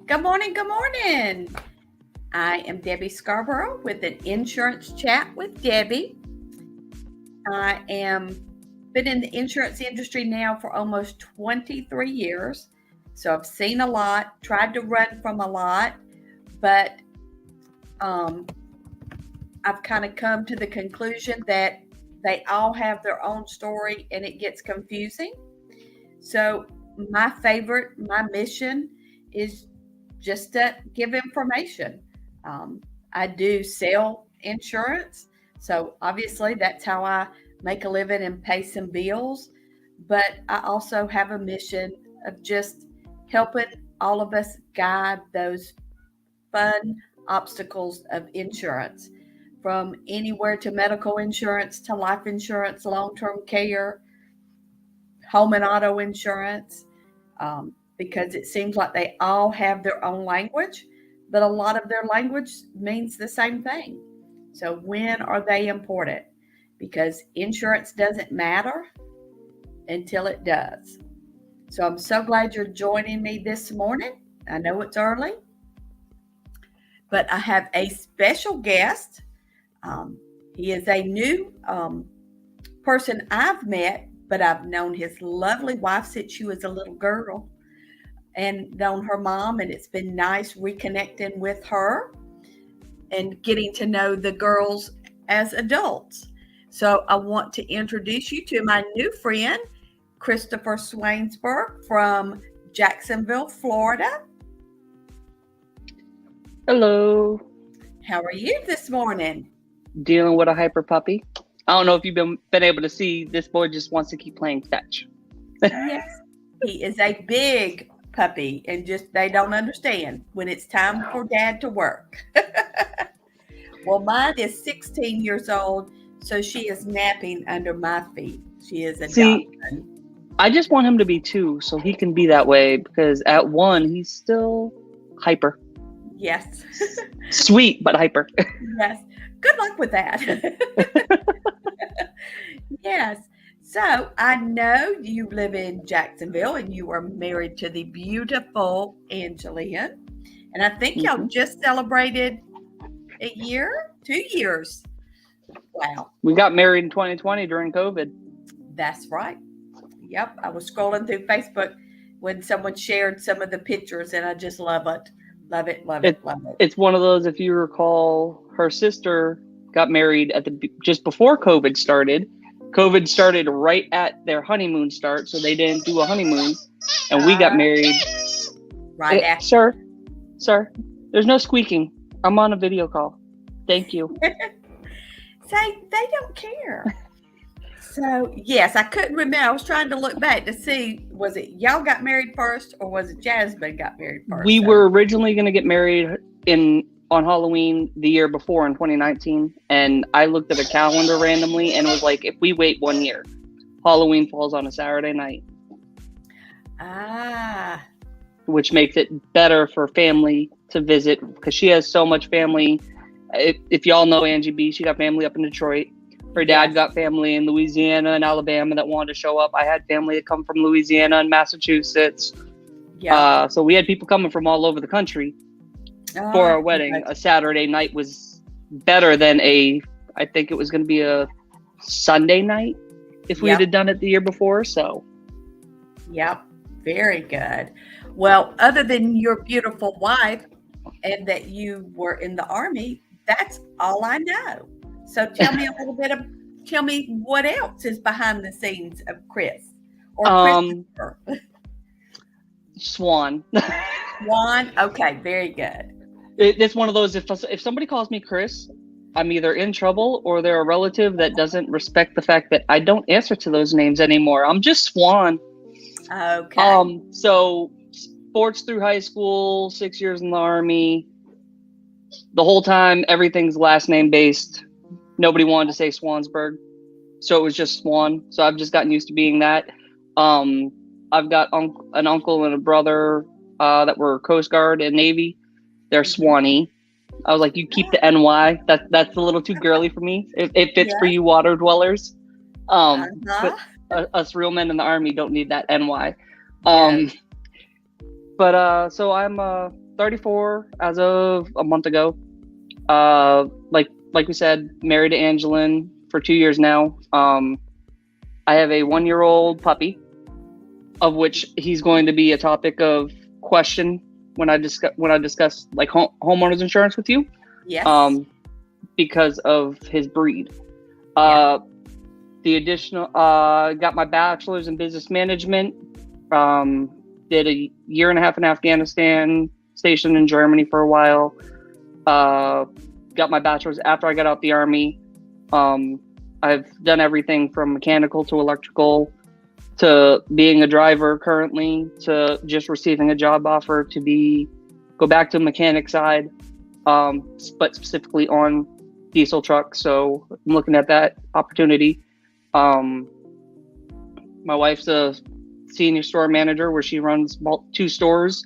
Good morning. Good morning. I am Debbie Scarborough with an insurance chat with Debbie. I am been in the insurance industry now for almost 23 years. So I've seen a lot, tried to run from a lot, but um, I've kind of come to the conclusion that they all have their own story and it gets confusing. So my mission is just to give information. Um, I do sell insurance. So obviously that's how I make a living and pay some bills. But I also have a mission of just helping all of us guide those fun obstacles of insurance, from anywhere to medical insurance to life insurance, long term care, home and auto insurance, because it seems like they all have their own language, but a lot of their language means the same thing. So, when are they important? Because insurance doesn't matter until it does. So, I'm so glad you're joining me this morning. I know it's early, but I have a special guest. Um, he is a new person I've met, but I've known his lovely wife since she was a little girl and known her mom. And it's been nice reconnecting with her and getting to know the girls as adults. So I want to introduce you to my new friend, Christopher Swainsburg from Jacksonville, Florida. Hello. How are you this morning? Dealing with a hyper puppy. I don't know if you've been able to see, this boy just wants to keep playing fetch. Yes, he is a big puppy and just they don't understand when it's time for dad to work. Well, mine is 16 years old, so she is napping under my feet. She is a dachshund. I just want him to be 2 so he can be that way, because at 1 he's still hyper. Yes. Sweet, but hyper. Yes. Good luck with that. Yes. So I know you live in Jacksonville and you are married to the beautiful Angeline. And I think y'all just celebrated a year, 2 years. Wow. We got married in 2020 during COVID. That's right. Yep. I was scrolling through Facebook when someone shared some of the pictures and I just love it. Love it, love it, love it. It's one of those, if you recall, her sister got married just before COVID started. COVID started right at their honeymoon start, so they didn't do a honeymoon. And we got married. Right after. Sir, there's no squeaking. I'm on a video call. Thank you. Say, they don't care. So, yes, I couldn't remember. I was trying to look back to see, was it y'all got married first or was it Jasmine got married first? We were originally going to get married on Halloween the year before in 2019. And I looked at a calendar randomly and was like, if we wait 1 year, Halloween falls on a Saturday night. Ah. Which makes it better for family to visit, because she has so much family. If y'all know Angie B, she got family up in Detroit. Her dad got family in Louisiana and Alabama that wanted to show up. I had family that come from Louisiana and Massachusetts. Yeah. So we had people coming from all over the country for our wedding. A Saturday night was better than I think it was going to be a Sunday night if we had done it the year before. So. Yep. Very good. Well, other than your beautiful wife and that you were in the Army, that's all I know. So tell me tell me what else is behind the scenes of Chris or Christopher. Swan. Swan. Okay. Very good. It's one of those, if somebody calls me Chris, I'm either in trouble or they're a relative that doesn't respect the fact that I don't answer to those names anymore. I'm just Swan. Okay. So sports through high school, 6 years in the Army. The whole time, everything's last name based. Nobody wanted to say Swansburg, so it was just Swan. So I've just gotten used to being that. I've got an uncle and a brother that were Coast Guard and Navy. They're Swanee. I was like, you keep the NY. That's a little too girly for me. It fits for you water dwellers. But us real men in the Army don't need that NY. But so I'm 34 as of a month ago. Like we said, married to Angelin for 2 years now. I have a 1-year-old puppy, of which he's going to be a topic of question when I discuss like homeowners insurance with you. Yes. Because of his breed. The additional got my bachelor's in business management. Did a year and a half in Afghanistan, stationed in Germany for a while. Got my bachelor's after I got out the Army. I've done everything from mechanical to electrical to being a driver currently to just receiving a job offer to go back to the mechanic side, but specifically on diesel trucks. So I'm looking at that opportunity. My wife's a senior store manager where she runs 2 stores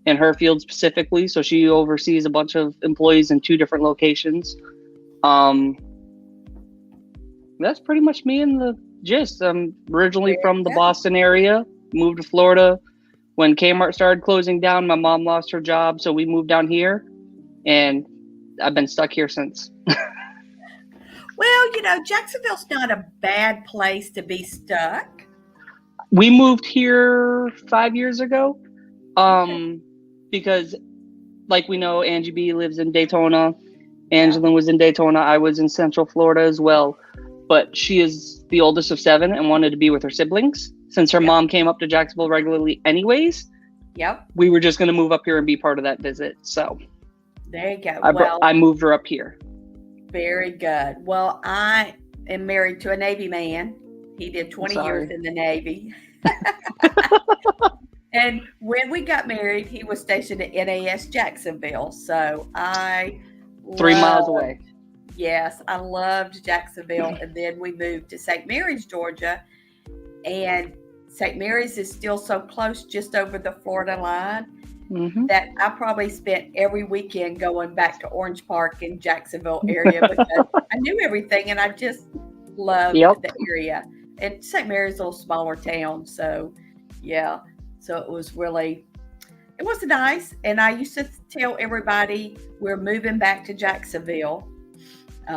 in her field specifically. So she oversees a bunch of employees in 2 different locations. That's pretty much me in the gist. I'm originally from the Boston area, moved to Florida. When Kmart started closing down, my mom lost her job. So we moved down here and I've been stuck here since. Well, Jacksonville's not a bad place to be stuck. We moved here 5 years ago. Because like we know, Angie B lives in Daytona. Angelin was in Daytona. I was in Central Florida as well. But she is the oldest of 7 and wanted to be with her siblings. Since her mom came up to Jacksonville regularly anyways, we were just going to move up here and be part of that visit. So there you go. I moved her up here. Very good. Well, I am married to a Navy man. He did 20 years in the Navy. And when we got married, he was stationed at NAS Jacksonville. So 3 miles away. Yes, I loved Jacksonville. And then we moved to St. Mary's, Georgia. And St. Mary's is still so close, just over the Florida line, that I probably spent every weekend going back to Orange Park in Jacksonville area because I knew everything and I just loved the area. And St. Mary's is a little smaller town. So, so it was nice. And I used to tell everybody we're moving back to Jacksonville.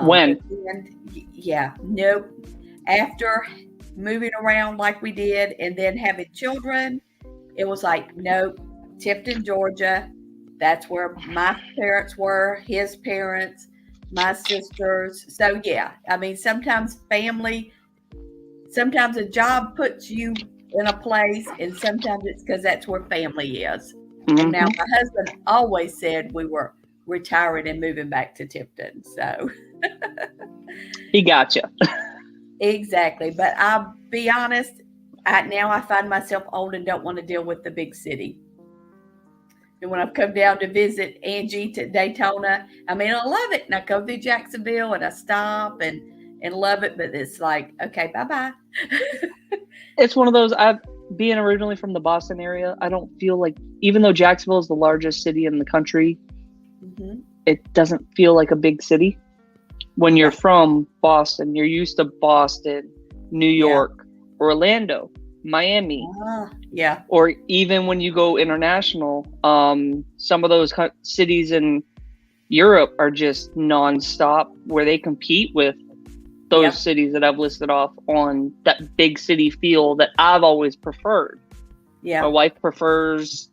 When? After moving around like we did and then having children, it was like, nope, Tifton, Georgia. That's where my parents were, his parents, my sisters. So, I mean, sometimes a job puts you in a place, and sometimes it's because that's where family is. And now my husband always said we were retiring and moving back to Tifton. So he got you. Exactly. But I'll be honest, now I find myself old and don't want to deal with the big city. And when I've come down to visit Angie to Daytona, I mean, I love it. And I go through Jacksonville and I stop and love it. But it's like, okay, bye-bye. It's one of those, being originally from the Boston area, I don't feel like, even though Jacksonville is the largest city in the country, it doesn't feel like a big city. When you're from Boston, you're used to Boston, New York, Orlando, Miami. Or even when you go international, some of those cities in Europe are just nonstop, where they compete with those cities that I've listed off on that big city feel that I've always preferred. My wife prefers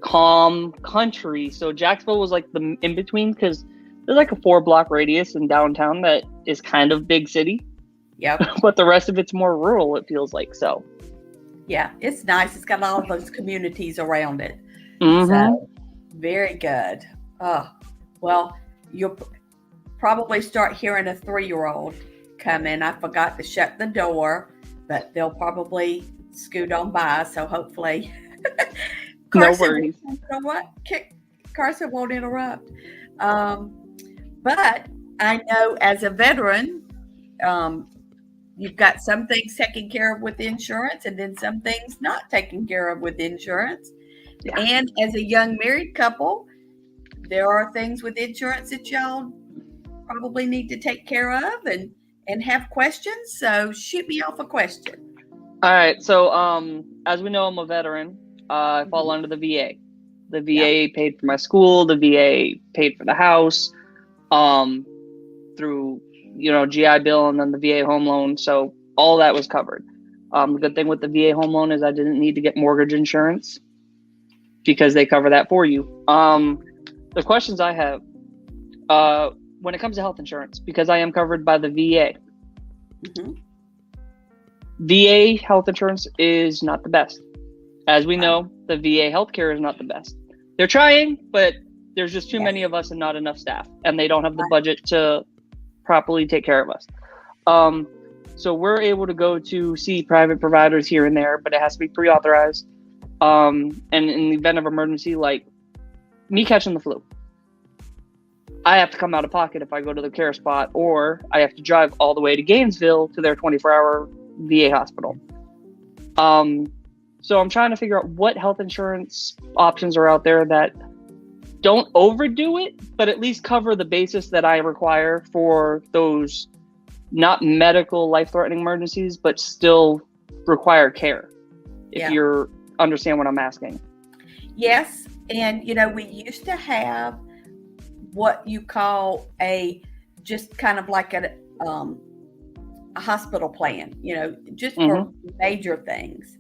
calm country. So Jacksonville was like the in between, because there's like a 4-block radius in downtown that is kind of big city. But the rest of it's more rural, it feels like. So it's nice. It's got all of those communities around it. So very good. Well, you'll probably start hearing a 3-year-old come in. I forgot to shut the door, but they'll probably scoot on by. So hopefully Carson, no worries. You know what? Carson won't interrupt. But I know as a veteran, you've got some things taken care of with insurance and then some things not taken care of with insurance. And as a young married couple, there are things with insurance that y'all probably need to take care of and have questions. So shoot me off a question. All right. So as we know, I'm a veteran. I fall under the VA. The VA paid for my school. The VA paid for the house through, GI Bill and then the VA home loan. So all that was covered. The good thing with the VA home loan is I didn't need to get mortgage insurance because they cover that for you. The questions I have, when it comes to health insurance, because I am covered by the VA, VA health insurance is not the best. As we know, the VA healthcare is not the best. They're trying, but there's just too many of us and not enough staff, and they don't have the budget to properly take care of us. So we're able to go to see private providers here and there, but it has to be pre-authorized. And in the event of emergency, like me catching the flu, I have to come out of pocket if I go to the care spot, or I have to drive all the way to Gainesville to their 24-hour VA hospital. So I'm trying to figure out what health insurance options are out there that don't overdo it, but at least cover the basis that I require for those not medical life-threatening emergencies, but still require care. If you understand what I'm asking. Yes. And, we used to have what you call just kind of like a hospital plan, just for major things.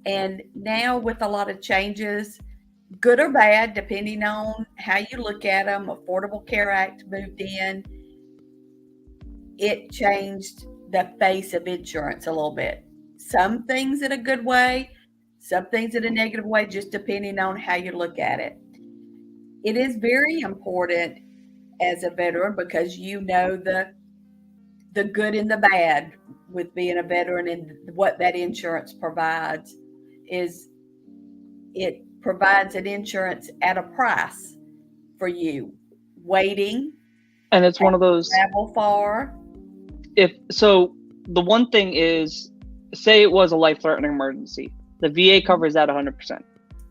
And now with a lot of changes, good or bad, depending on how you look at them, Affordable Care Act moved in. It changed the face of insurance a little bit. Some things in a good way, some things in a negative way, just depending on how you look at it. It is very important as a veteran because the good and the bad with being a veteran, and what that insurance provides is it provides an insurance at a price for you. Waiting. And it's one of those travel far. The one thing is, say it was a life-threatening emergency, the VA covers that 100%.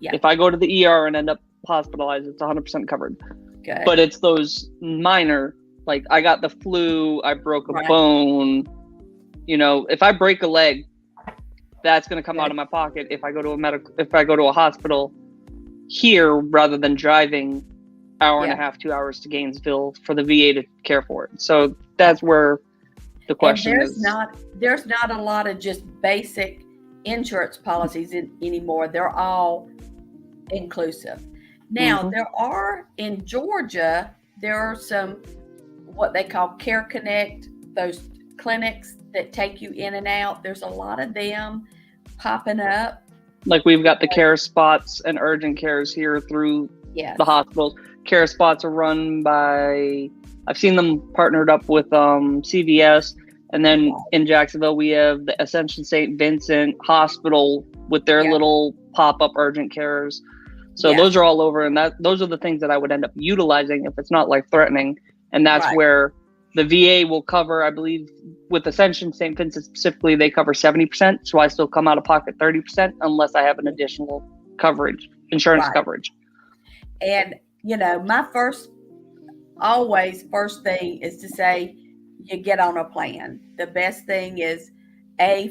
Yeah. If I go to the ER and end up hospitalized, it's 100% covered. Okay. But it's those minor, like I got the flu, I broke a bone. If I break a leg, that's going to come out of my pocket if I go to a hospital here rather than driving hour and a half, 2 hours to Gainesville for the VA to care for it. So that's where the question is. There's not a lot of just basic insurance policies anymore. They're all inclusive. Now, there are, in Georgia, there are some what they call Care Connect, those clinics that take you in and out. There's a lot of them popping up. Like we've got the care spots and urgent cares here through the hospitals. Care spots are run by, I've seen them partnered up with CVS. And then in Jacksonville, we have the Ascension St. Vincent Hospital with their little pop-up urgent cares. So those are all over. And those are the things that I would end up utilizing if it's not life-threatening. And that's where the VA will cover, I believe, with Ascension St. Vincent specifically, they cover 70%. So I still come out of pocket 30% unless I have an additional insurance coverage. And, my first thing is to say, you get on a plan. The best thing is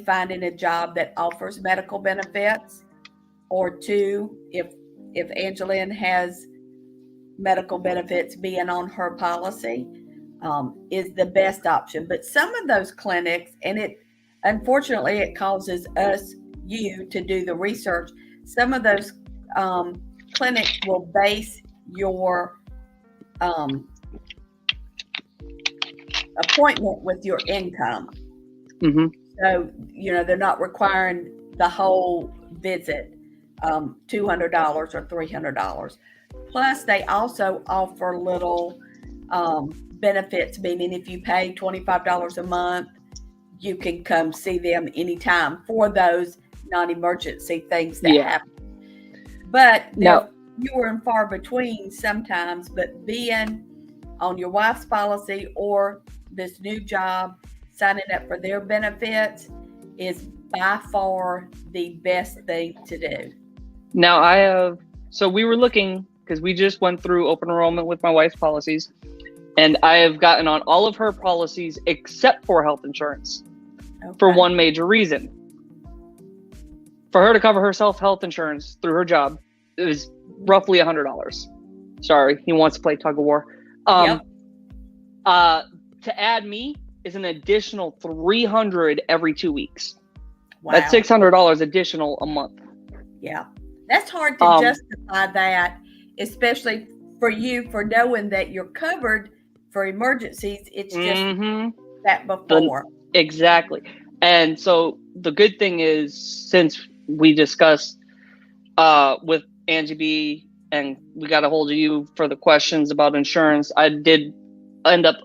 finding a job that offers medical benefits, or two, if Angeline has medical benefits, being on her policy is the best option. But some of those clinics, and unfortunately it causes you to do the research. Some of those clinics will base your appointment with your income. So, they're not requiring the whole visit, $200 or $300. Plus, they also offer little benefits, meaning if you pay $25 a month, you can come see them anytime for those non-emergency things that happen. But they're fewer and far between sometimes, but being on your wife's policy or this new job, signing up for their benefits is by far the best thing to do. Now so we were looking, because we just went through open enrollment with my wife's policies, and I have gotten on all of her policies except for health insurance for one major reason. For her to cover herself health insurance through her job it was roughly $100. Sorry, he wants to play tug of war. Yep. To add me is an additional $300 every 2 weeks. Wow. That's $600 additional a month. Yeah. That's hard to justify that, especially for you, for knowing that you're covered for emergencies. It's just that before. Exactly. And so the good thing is, since we discussed with Angie B and we got a hold of you for the questions about insurance, I did end up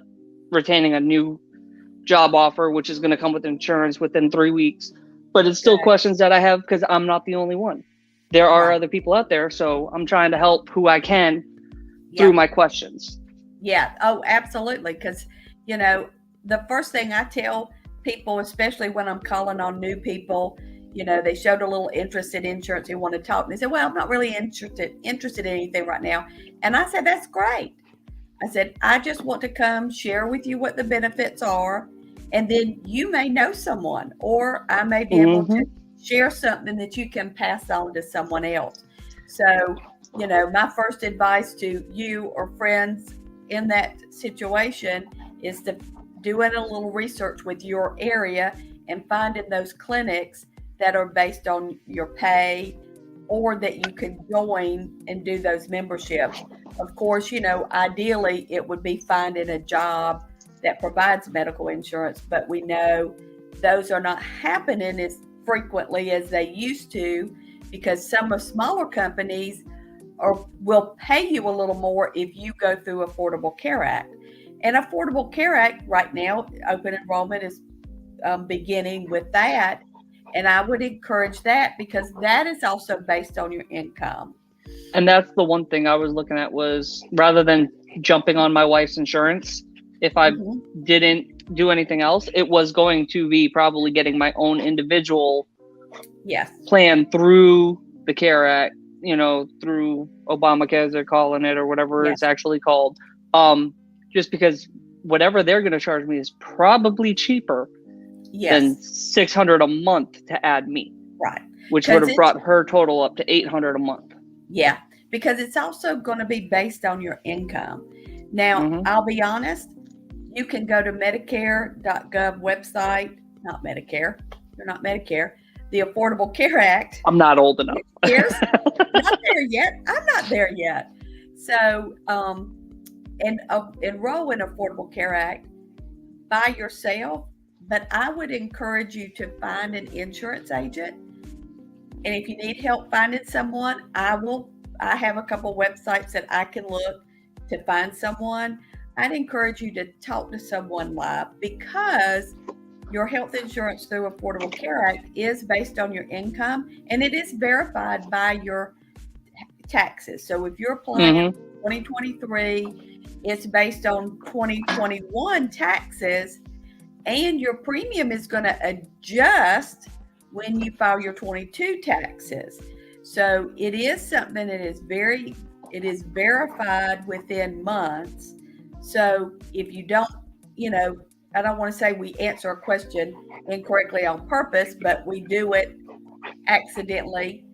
retaining a new job offer, which is going to come with insurance within 3 weeks. But it's still questions that I have because I'm not the only one. There are other people out there, so I'm trying to help who I can through my questions. Yeah. Oh, absolutely. Because, you know, the first thing I tell people, especially when I'm calling on new people, you know, they showed a little interest in insurance. They want to talk. And they said, well, I'm not really interested in anything right now. And I said, that's great. I said, I just want to come share with you what the benefits are. And then you may know someone, or I may be able to share something that you can pass on to someone else. So, you know, my first advice to you or friends in that situation is to doing a little research with your area and finding those clinics that are based on your pay, or that you can join and do those memberships. Of course, you know, ideally it would be finding a job that provides medical insurance, but we know those are not happening as frequently as they used to, because some of smaller companies will pay you a little more if you go through Affordable Care Act. And Affordable Care Act right now, open enrollment is beginning with that. And I would encourage that, because that is also based on your income. And that's the one thing I was looking at, was rather than jumping on my wife's insurance, if I didn't do anything else, it was going to be probably getting my own individual plan through the CARE Act, you know, through Obamacare, as they're calling it, or whatever it's actually called. Just because whatever they're going to charge me is probably cheaper than $600 a month to add me. Right. Which would have brought her total up to $800 a month. Yeah, because it's also going to be based on your income. Now, I'll be honest, you can go to Medicare.gov website, not Medicare, you're not Medicare, the Affordable Care Act. I'm not old enough. Not there yet. I'm not there yet. So, enroll in Affordable Care Act by yourself, but I would encourage you to find an insurance agent. And if you need help finding someone, I have a couple websites that I can look to find someone. I'd encourage you to talk to someone live, because your health insurance through Affordable Care Act is based on your income, and it is verified by your taxes. So if you're applying 2023, it's based on 2021 taxes, and your premium is going to adjust when you file your 22 taxes. So it is something that is verified within months. So if you don't, you know, I don't want to say we answer a question incorrectly on purpose, but we do it accidentally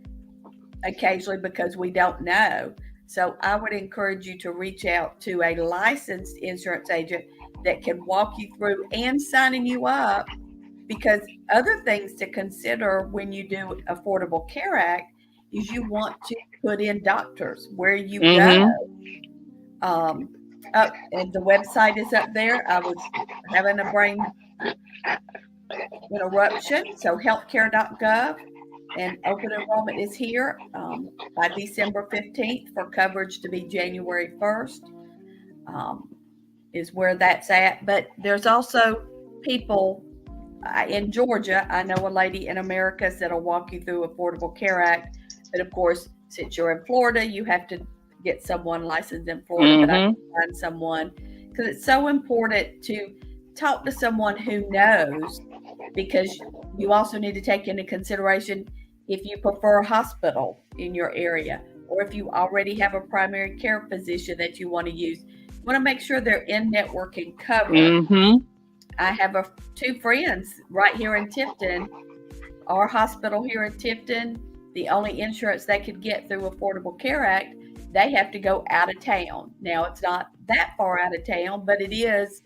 occasionally because we don't know. So I would encourage you to reach out to a licensed insurance agent that can walk you through and signing you up, because other things to consider when you do Affordable Care Act is you want to put in doctors where you go. And the website is up there. I was having a brain interruption. So healthcare.gov, and open enrollment is here by December 15th for coverage to be January 1st is where that's at. But there's also people in Georgia. I know a lady in Americus that'll walk you through Affordable Care Act. But of course, since you're in Florida, you have to get someone licensed in Florida. But I can find someone, because it's so important to talk to someone who knows, because you also need to take into consideration if you prefer a hospital in your area, or if you already have a primary care physician that you want to use. You want to make sure they're in network and covered. I have two friends right here in Tifton. Our hospital here in Tifton the only insurance they could get through Affordable Care Act, they have to go out of town. Now, it's not that far out of town, but it is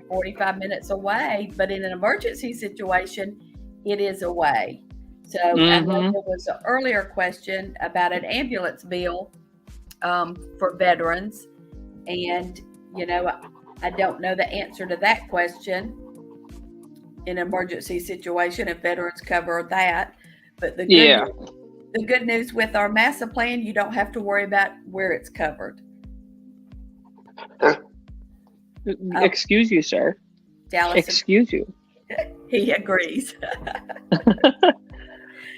45 minutes away. But in an emergency situation, it is away. So I know there was an earlier question about an ambulance bill for veterans. And, I don't know the answer to that question in an emergency situation if veterans cover that. But the good news with our MASA plan, you don't have to worry about where it's covered. Excuse you, sir. Dallas, excuse you. He agrees.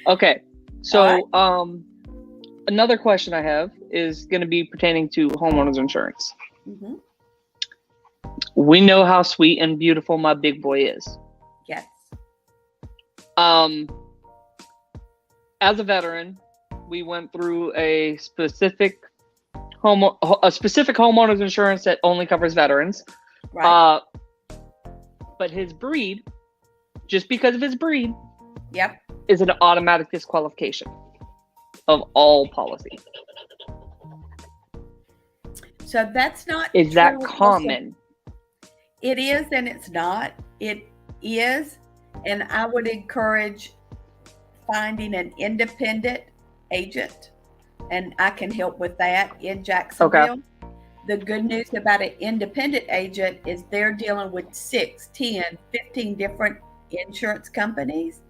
Okay. So another question I have is going to be pertaining to homeowners insurance. Mm-hmm. We know how sweet and beautiful my big boy is. Yes. As a veteran, we went through a specific homeowners insurance that only covers veterans. Right. But his breed, just because of his breed, yep, is an automatic disqualification of all policy. So that's not. Is that common? It is, and it's not. It is, and I would encourage finding an independent agent, and I can help with that in Jacksonville. Okay. The good news about an independent agent is they're dealing with 6, 10, 15 different insurance companies.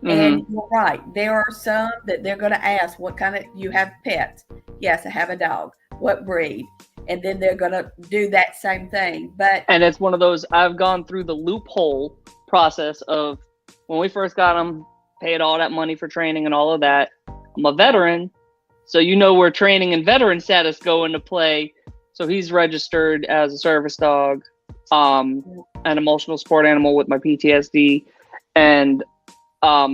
Mm-hmm. And you're right. There are some that they're going to ask, what kind of, you have pets? Yes, I have a dog. What breed? And then they're going to do that same thing. And it's one of those, I've gone through the loophole process of when we first got them, paid all that money for training and all of that. I'm a veteran. So where training and veteran status go into play. So he's registered as a service dog, an emotional support animal with my PTSD. And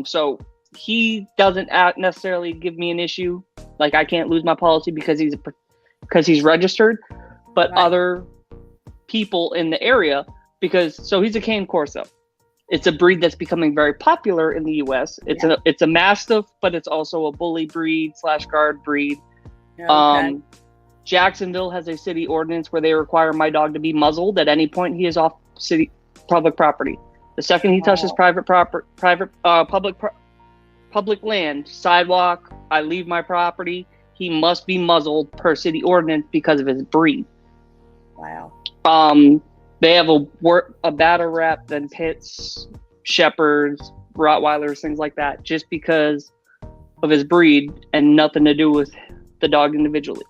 so he doesn't necessarily give me an issue. Like I can't lose my policy because he's registered, but right. Other people in the area, so he's a cane corso. It's a breed that's becoming very popular in the U.S. It's a mastiff, but it's also a bully breed / guard breed. Okay. Jacksonville has a city ordinance where they require my dog to be muzzled at any point he is off city public property. The second he touches public land, sidewalk, I leave my property, he must be muzzled per city ordinance because of his breed. Wow. They have a badder rap than pits, shepherds, Rottweilers, things like that, just because of his breed and nothing to do with the dog individually.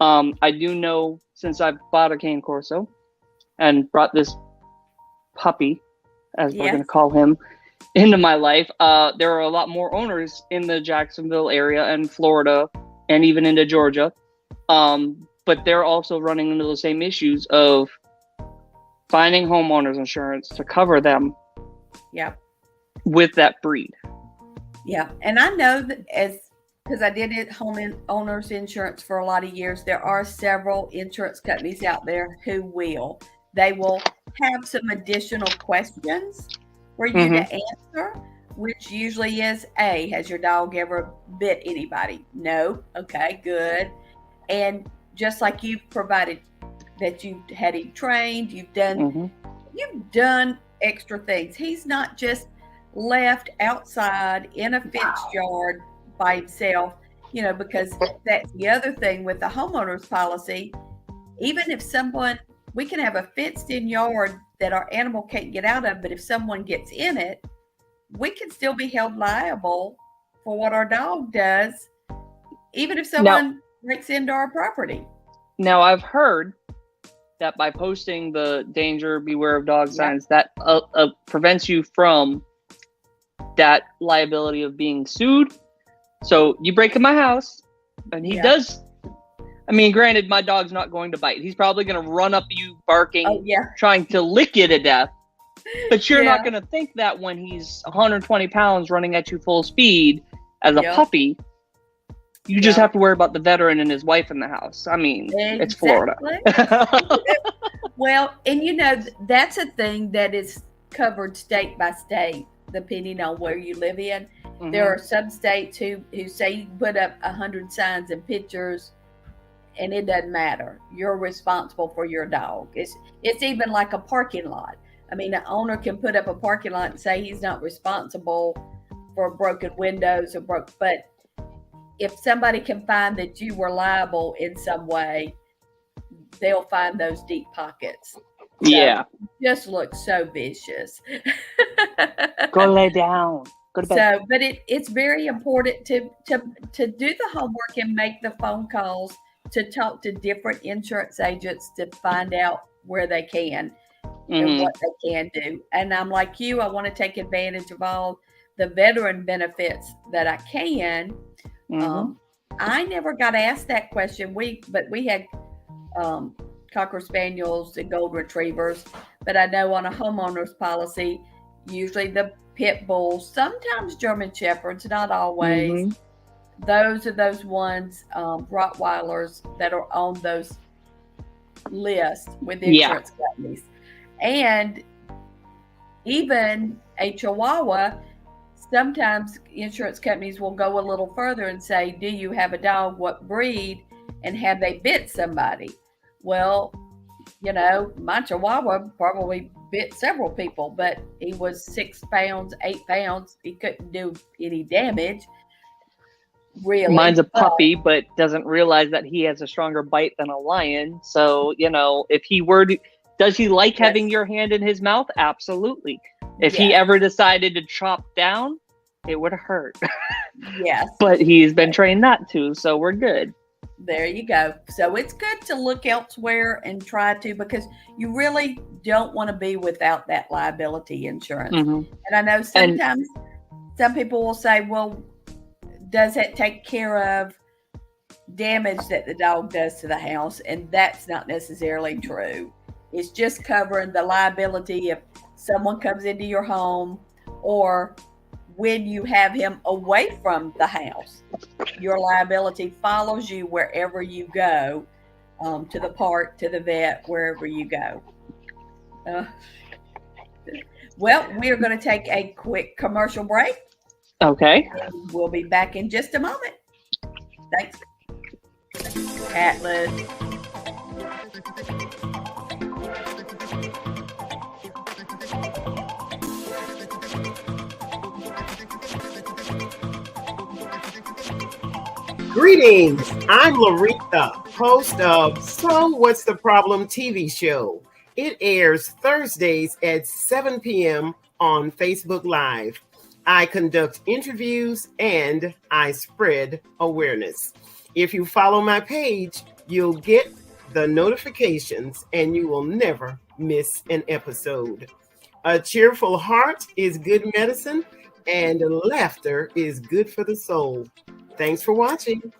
I do know, since I've bought a cane corso and brought this puppy, as we're going to call him, into my life, there are a lot more owners in the Jacksonville area and Florida and even into Georgia. But they're also running into the same issues of finding homeowners insurance to cover them with that breed. Yeah. And I know that because I did homeowners insurance for a lot of years, there are several insurance companies out there who they will have some additional questions for you to answer, which usually is has your dog ever bit anybody? No. Okay, good. And just like you've provided that you had him trained, you've done extra things. He's not just left outside in a fenced yard by himself, because that's the other thing with the homeowner's policy. Even if we can have a fenced in yard that our animal can't get out of, but if someone gets in it, we can still be held liable for what our dog does, even if someone breaks into our property. Now, I've heard that by posting the danger, beware of dog signs, that prevents you from that liability of being sued. So you break in my house, and he does. I mean, granted, my dog's not going to bite. He's probably going to run up you barking, trying to lick you to death. But you're not going to think that when he's 120 pounds running at you full speed as a puppy. You just have to worry about the veteran and his wife in the house. I mean, It's Florida. Well, and that's a thing that is covered state by state, depending on where you live in. There are some states who say you can put up 100 signs and pictures and it doesn't matter. You're responsible for your dog. It's even like a parking lot. I mean, an owner can put up a parking lot and say he's not responsible for broken windows or but if somebody can find that you were liable in some way, they'll find those deep pockets. So yeah. just looks so vicious. Go lay down. Go to bed. So, but it's very important to do the homework and make the phone calls to talk to different insurance agents to find out where they can and what they can do. And I'm like you, I want to take advantage of all the veteran benefits that I can. I never got asked that question. But we had Cocker Spaniels and Gold Retrievers. But I know on a homeowner's policy, usually the pit bulls, sometimes German Shepherds, not always. Those are those ones, Rottweilers, that are on those lists with insurance companies. And even a Chihuahua, sometimes insurance companies will go a little further and say, do you have a dog? What breed? And have they bit somebody? Well, my Chihuahua probably bit several people, but he was 6 pounds, 8 pounds. He couldn't do any damage. Really. Mine's a puppy, but doesn't realize that he has a stronger bite than a lion. So, if he were to, does he like having your hand in his mouth? Absolutely. If he ever decided to chop down, it would hurt. Yes. But he's been trained not to, so we're good. There you go. So it's good to look elsewhere and try to, because you really don't want to be without that liability insurance. And I know sometimes some people will say, well, does it take care of damage that the dog does to the house? And that's not necessarily true. It's just covering the liability if someone comes into your home or when you have him away from the house. Your liability follows you wherever you go, to the park, to the vet, wherever you go. Well, we're going to take a quick commercial break. Okay. We'll be back in just a moment. Thanks, Atlas. Greetings, I'm Larita, host of So What's the Problem TV show. It airs Thursdays at 7 p.m. on Facebook Live. I conduct interviews and I spread awareness. If you follow my page, you'll get the notifications and you will never miss an episode. A cheerful heart is good medicine and laughter is good for the soul. Thanks for watching.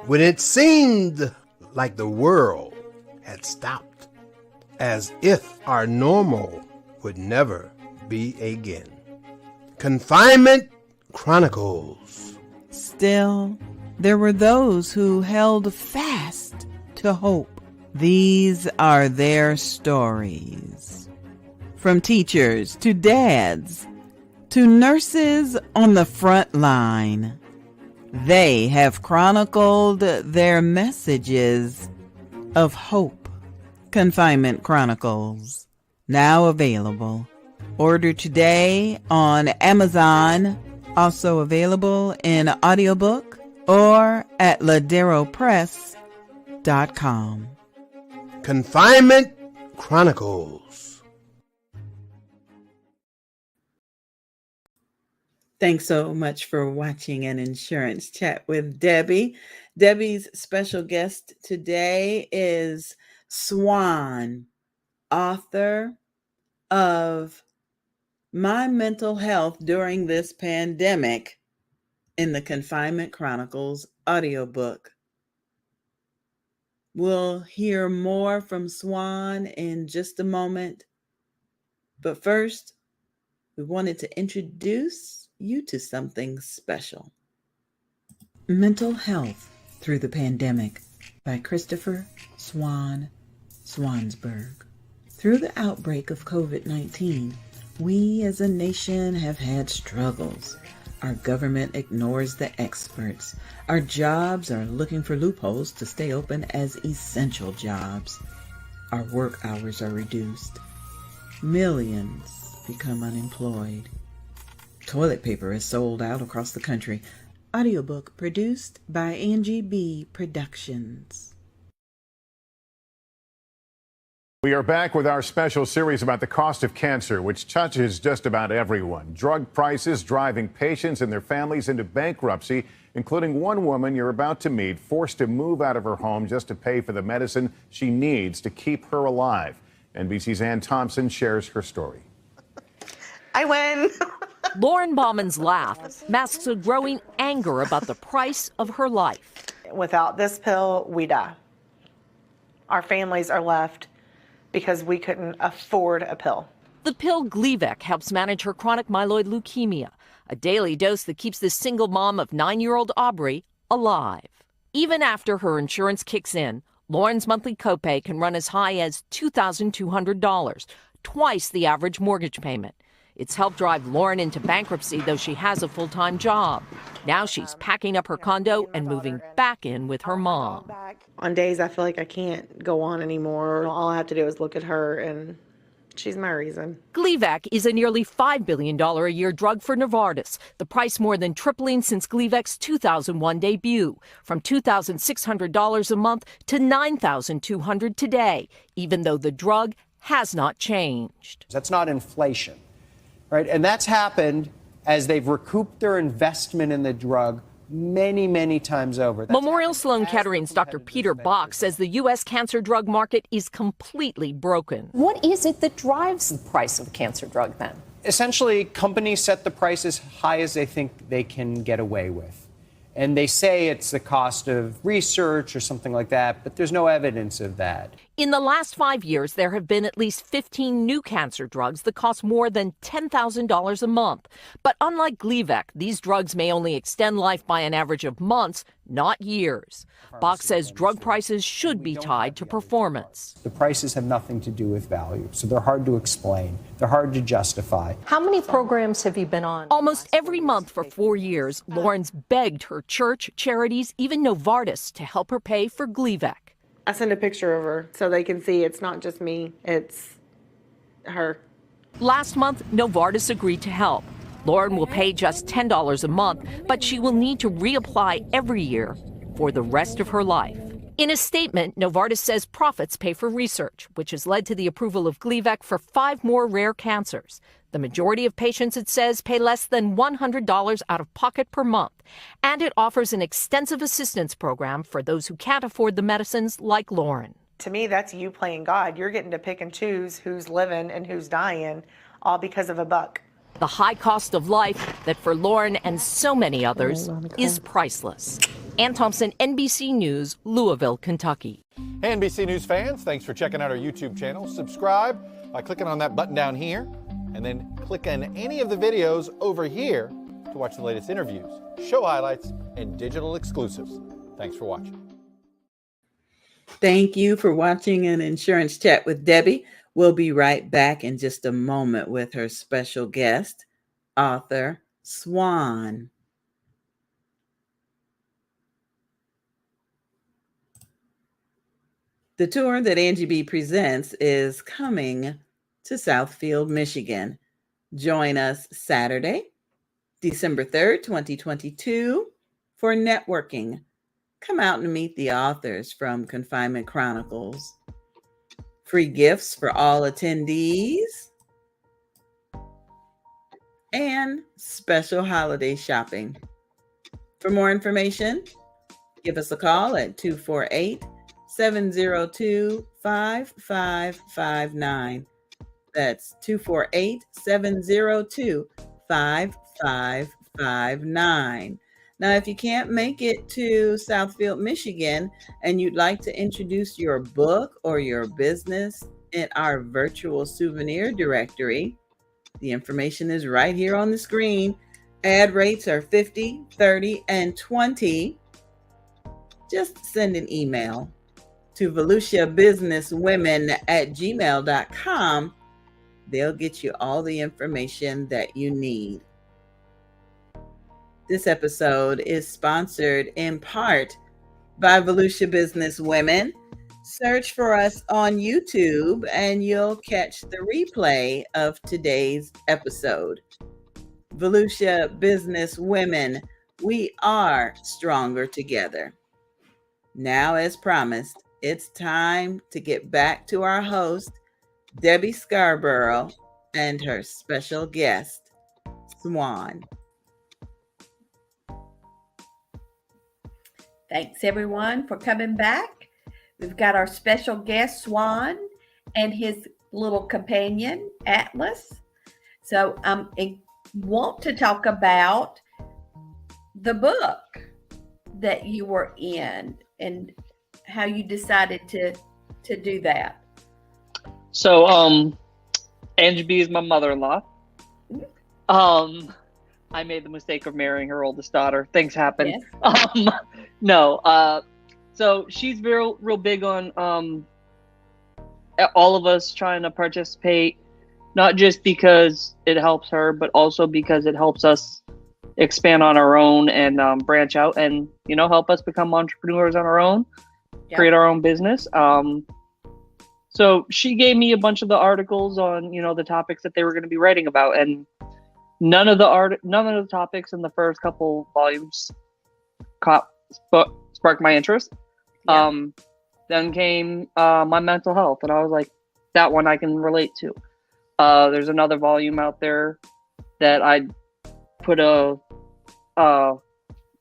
When it seemed like the world had stopped, as if our normal would never be again. Confinement Chronicles. Still, there were those who held fast to hope. These are their stories. From teachers to dads to nurses on the front line, they have chronicled their messages of hope. Confinement Chronicles, now available. Order today on Amazon, also available in audiobook or at laderopress.com. Confinement Chronicles. Thanks so much for watching an Insurance Chat with Debbie. Debbie's special guest today is Swan, author of My Mental Health During This Pandemic in the Confinement Chronicles audiobook. We'll hear more from Swan in just a moment. But first, we wanted to introduce you to something special. Mental Health Through the Pandemic by Christopher Swan Swansberg. Through the outbreak of COVID-19, we as a nation have had struggles. Our government ignores the experts. Our jobs are looking for loopholes to stay open as essential jobs. Our work hours are reduced. Millions become unemployed. Toilet paper is sold out across the country. Audiobook produced by Angie B. Productions. We are back with our special series about the cost of cancer, which touches just about everyone. Drug prices driving patients and their families into bankruptcy, including one woman you're about to meet, forced to move out of her home just to pay for the medicine she needs to keep her alive. NBC's Ann Thompson shares her story. I win. Lauren Bauman's laugh masks a growing anger about the price of her life. Without this pill, we die. Our families are left because we couldn't afford a pill. The pill Gleevec helps manage her chronic myeloid leukemia, a daily dose that keeps this single mom of 9-year-old Aubrey alive. Even after her insurance kicks in, Lauren's monthly copay can run as high as $2,200, twice the average mortgage payment. It's helped drive Lauren into bankruptcy, though she has a full-time job. Now she's packing up her condo and moving back in with her mom. On days I feel like I can't go on anymore, all I have to do is look at her, and she's my reason. Gleevec is a nearly $5 billion a year drug for Novartis, the price more than tripling since Gleevec's 2001 debut, from $2,600 a month to $9,200 today, even though the drug has not changed. That's not inflation. Right? And that's happened as they've recouped their investment in the drug many, many times over. Memorial Sloan Kettering's Dr. Peter Bach says the U.S. cancer drug market is completely broken. What is it that drives the price of a cancer drug then? Essentially, companies set the price as high as they think they can get away with. And they say it's the cost of research or something like that, but there's no evidence of that. In the last 5 years, there have been at least 15 new cancer drugs that cost more than $10,000 a month. But unlike Gleevec, these drugs may only extend life by an average of months, not years. Bach says drug prices should be tied to performance. The prices have nothing to do with value, so they're hard to explain. They're hard to justify. How many programs have you been on? Almost every month for 4 years, Lauren's begged her church, charities, even Novartis to help her pay for Gleevec. I send a picture of her so they can see it's not just me, it's her. Last month, Novartis agreed to help. Lauren will pay just $10 a month, but she will need to reapply every year for the rest of her life. In a statement, Novartis says profits pay for research, which has led to the approval of Gleevec for 5 more rare cancers. The majority of patients, it says, pay less than $100 out of pocket per month. And it offers an extensive assistance program for those who can't afford the medicines like Lauren. To me, that's you playing God. You're getting to pick and choose who's living and who's dying, all because of a buck. The high cost of life that for Lauren and so many others is priceless. Ann Thompson, NBC News, Louisville, Kentucky. Hey, NBC News fans, thanks for checking out our YouTube channel. Subscribe by clicking on that button down here, and then click on any of the videos over here to watch the latest interviews, show highlights, and digital exclusives. Thanks for watching. Thank you for watching an Insurance Chat with Debbie. We'll be right back in just a moment with her special guest, author Swan. The tour that Angie B presents is coming to Southfield, Michigan. Join us Saturday, December 3rd, 2022 for networking. Come out and meet the authors from Confinement Chronicles. Free gifts for all attendees. And special holiday shopping. For more information, give us a call at 248-702-5559. That's 248-702-5559. Now, if you can't make it to Southfield, Michigan, and you'd like to introduce your book or your business in our virtual souvenir directory, The information is right here on the screen. Ad rates are 50, 30, and 20. Just send an email to volusiabusinesswomen@gmail.com. They'll get you all the information that you need. This episode is sponsored in part by Volusia Business Women. Search for us on YouTube and you'll catch the replay of today's episode. Volusia Business Women, we are stronger together. Now, as promised, it's time to get back to our host, Debbie Scarborough, and her special guest, Swan. Thanks, everyone, for coming back. We've got our special guest, Swan, and his little companion, Atlas. So I want to talk about the book that you were in and how you decided to do that. So, Angie B is my mother-in-law. I made the mistake of marrying her oldest daughter. Things happen. Yes. So she's real big on all of us trying to participate, not just because it helps her, but also because it helps us expand on our own and branch out and, help us become entrepreneurs on our own, create our own business. So she gave me a bunch of the articles on, the topics that they were going to be writing about, and none of the topics in the first couple volumes sparked my interest. Then came my mental health, and I was like, that one I can relate to. There's another volume out there that I put a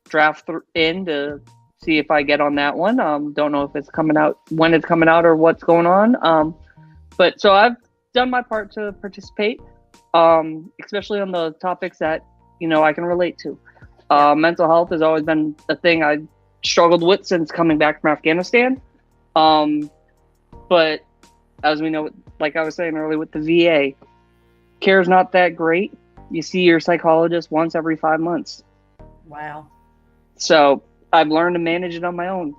draft in to see if I get on that one. Don't know if it's coming out, when it's coming out, or what's going on. But so I've done my part to participate, especially on the topics that I can relate to. Mental health has always been a thing I struggled with since coming back from Afghanistan. But as we know, like I was saying earlier with the VA, care is not that great. You see your psychologist once every 5 months. Wow. So I've learned to manage it on my own.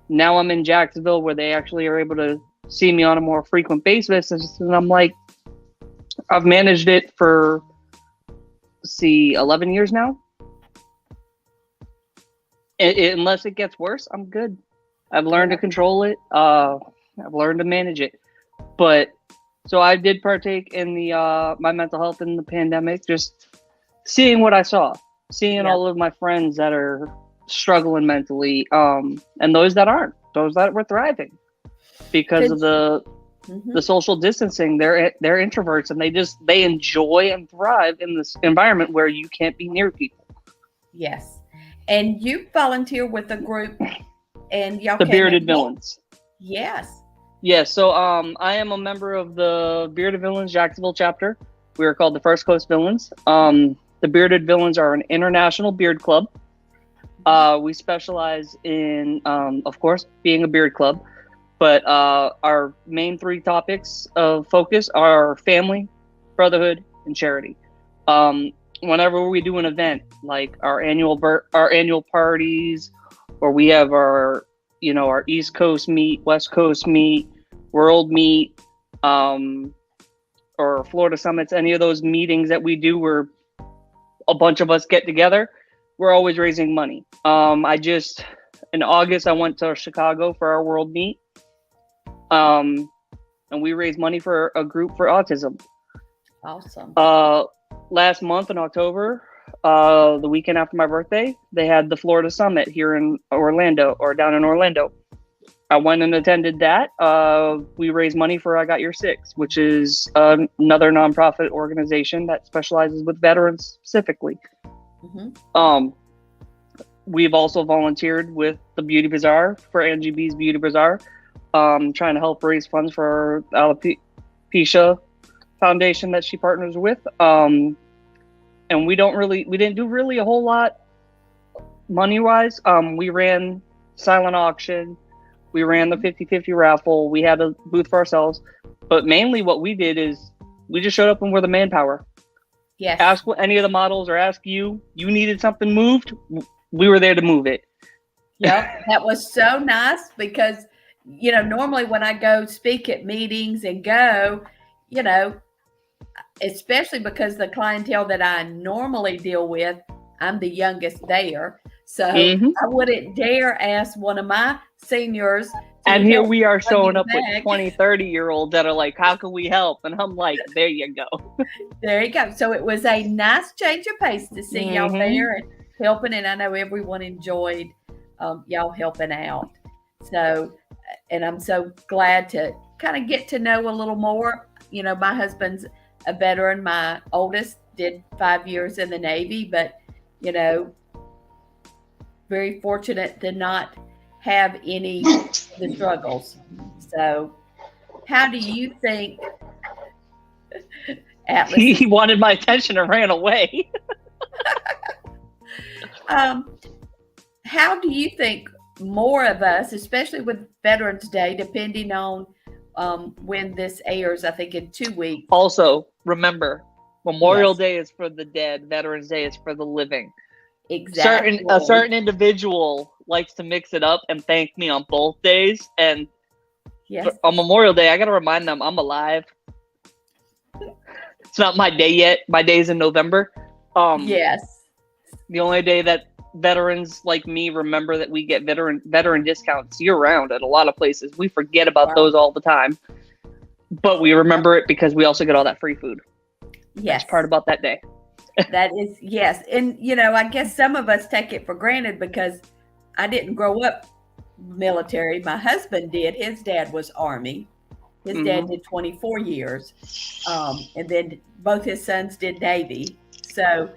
Now I'm in Jacksonville where they actually are able to see me on a more frequent basis. And I'm like, I've managed it for, 11 years now. Unless it gets worse, I'm good. I've learned to control it. I've learned to manage it. But so I did partake in the my mental health in the pandemic, just seeing what I saw, seeing all of my friends that are struggling mentally, and those that aren't, those that were thriving because of the social distancing. They're introverts, and they enjoy and thrive in this environment where you can't be near people. Yes. And you volunteer with a group, and y'all the Bearded Villains. Yes. Yes. So I am a member of the Bearded Villains Jacksonville chapter. We are called the First Coast Villains. The Bearded Villains are an international beard club. We specialize in, of course, being a beard club, but our main 3 topics of focus are family, brotherhood, and charity. Whenever we do an event like our annual parties, or we have our East Coast meet, West Coast meet, World meet, or Florida summits, any of those meetings that we do where a bunch of us get together, we're always raising money. In August, I went to Chicago for our World meet, and we raised money for a group for autism. Awesome. Last month in October, the weekend after my birthday, they had the Florida Summit here in Orlando, or down in Orlando. I went and attended that. We raised money for I Got Your Six, which is another nonprofit organization that specializes with veterans specifically. We've also volunteered with the Beauty Bazaar for Angie B's Beauty Bazaar, trying to help raise funds for alopecia foundation that she partners with. And we didn't do really a whole lot money wise. We ran silent auction, we ran the 50-50 raffle, we had a booth for ourselves, but mainly what we did is we just showed up and we're the manpower. Yes. Ask what any of the models or ask you needed something moved. We were there to move it. Yep. That was so nice because, normally when I go speak at meetings and go, especially because the clientele that I normally deal with, I'm the youngest there. So I wouldn't dare ask one of my seniors to And here help we are bring showing it up with back. 20, 30-year-olds that are like, how can we help? And I'm like, there you go. There you go. So it was a nice change of pace to see y'all there and helping. And I know everyone enjoyed y'all helping out. So, and I'm so glad to kind of get to know a little more. My husband's a veteran. My oldest did 5 years in the Navy, but, very fortunate to not have any of the struggles. So how do you think Atlas He wanted my attention and ran away. how do you think more of us, especially with Veterans Day, depending on when this airs, I think in 2 weeks. Also, remember, Memorial Day is for the dead. Veterans Day is for the living. Exactly. A certain individual likes to mix it up and thank me on both days. And on Memorial Day, I got to remind them I'm alive. It's not my day yet. My day's in November. Yes. The only day that veterans like me remember that we get veteran discounts year round at a lot of places. We forget about those all the time. But we remember it because we also get all that free food. Yes. That's part about that day. That is, yes. And, I guess some of us take it for granted because I didn't grow up military. My husband did. His dad was Army. His dad did 24 years. And then both his sons did Navy. So,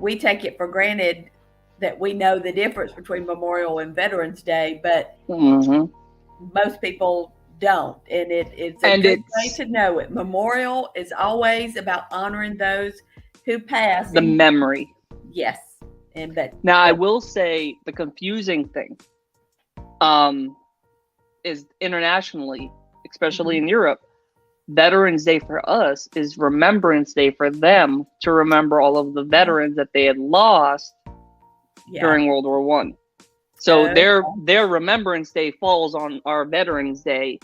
we take it for granted that we know the difference between Memorial and Veterans Day, but most people don't. And it's a good way to know it. Memorial is always about honoring those who passed. The memory. Yes. Now I will say the confusing thing is internationally, especially in Europe, Veterans Day for us is Remembrance Day for them to remember all of the veterans that they had lost during World War I. So their Remembrance Day falls on our Veterans Day.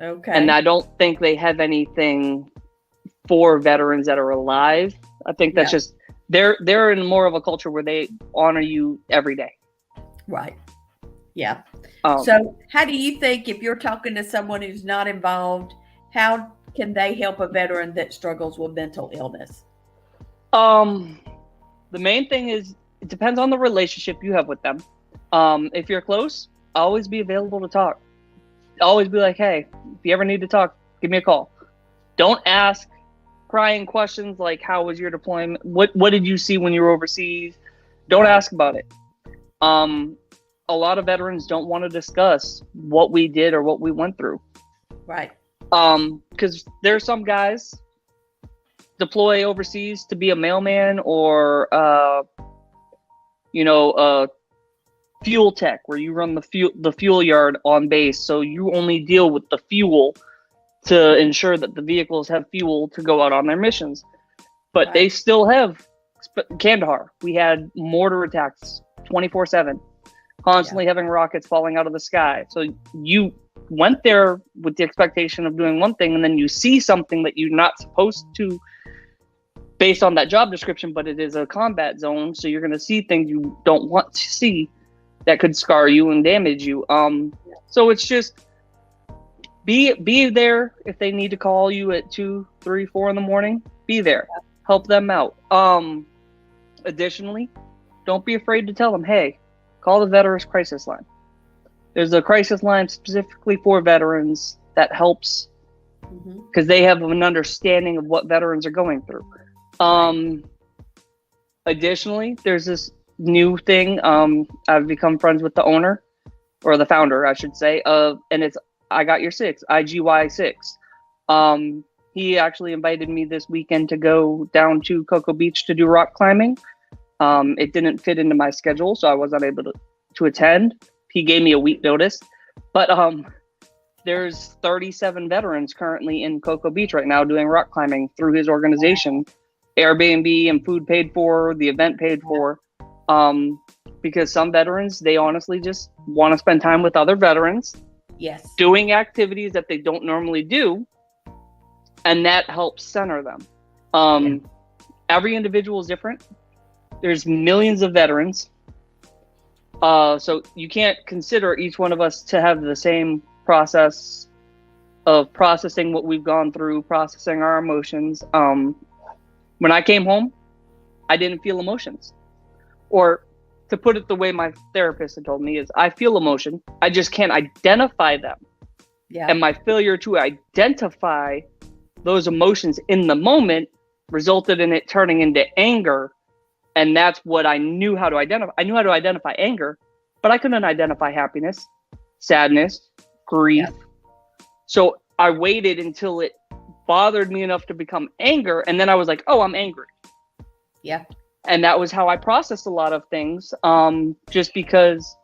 Okay. And I don't think they have anything for veterans that are alive. I think that's just they're in more of a culture where they honor you every day. Right. Yeah. So how do you think, if you're talking to someone who's not involved, how can they help a veteran that struggles with mental illness? The main thing is it depends on the relationship you have with them. If you're close, always be available to talk. Always be like, hey, if you ever need to talk, give me a call. Don't ask prying questions like, how was your deployment? What did you see when you were overseas? Don't ask about it. A lot of veterans don't want to discuss what we did or what we went through. Right. Because there are some guys deploy overseas to be a mailman or fuel tech, where you run the fuel yard on base, so you only deal with the fuel to ensure that the vehicles have fuel to go out on their missions. But they still have Kandahar. We had mortar attacks 24/7, constantly having rockets falling out of the sky. So you went there with the expectation of doing one thing, and then you see something that you're not supposed to based on that job description, but it is a combat zone, so you're going to see things you don't want to see that could scar you and damage you. So it's just be there. If they need to call you at 2, 3, 4 in the morning, be there. Help them out. Additionally, don't be afraid to tell them, hey, call the Veterans Crisis Line. There's a crisis line specifically for veterans that helps because they have an understanding of what veterans are going through. Additionally, there's this new thing. I've become friends with the owner, or the founder, I should say, and it's I Got Your Six, IGY6. He actually invited me this weekend to go down to Cocoa Beach to do rock climbing. It didn't fit into my schedule, so I wasn't able to attend. He gave me a week notice, but there's 37 veterans currently in Cocoa Beach right now doing rock climbing through his organization. Airbnb and food paid for, the event paid for. Because some veterans, they honestly just want to spend time with other veterans, Yes. doing activities that they don't normally do, and that helps center them. Every individual is different. There's millions of veterans. So you can't consider each one of us to have the same process of processing what we've gone through, processing our emotions. When I came home, I didn't feel emotions. Or to put it the way my therapist had told me is, I feel emotion, I just can't identify them. Yeah. And my failure to identify those emotions in the moment resulted in it turning into anger. And that's what I knew how to identify. I knew how to identify anger, but I couldn't identify happiness, sadness, grief. Yeah. So I waited until it bothered me enough to become anger. And then I was like, oh, I'm angry. Yeah. And that was how I processed a lot of things. Just because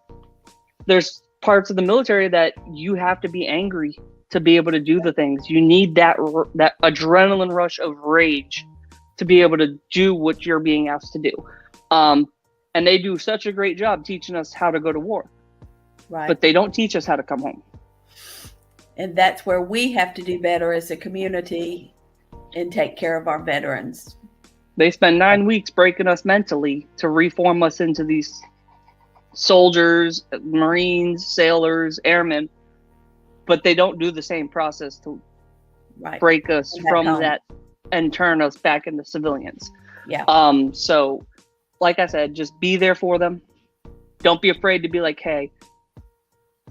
there's parts of the military that you have to be angry to be able to do the things. You need that adrenaline rush of rage to be able to do what you're being asked to do. And they do such a great job teaching us how to go to war. Right. But they don't teach us how to come home. And that's where we have to do better as a community and take care of our veterans. They spend 9 weeks breaking us mentally to reform us into these soldiers, Marines, sailors, airmen, but they don't do the same process to break us from that and turn us back into civilians. Yeah. So like I said, just be there for them. Don't be afraid to be like, hey,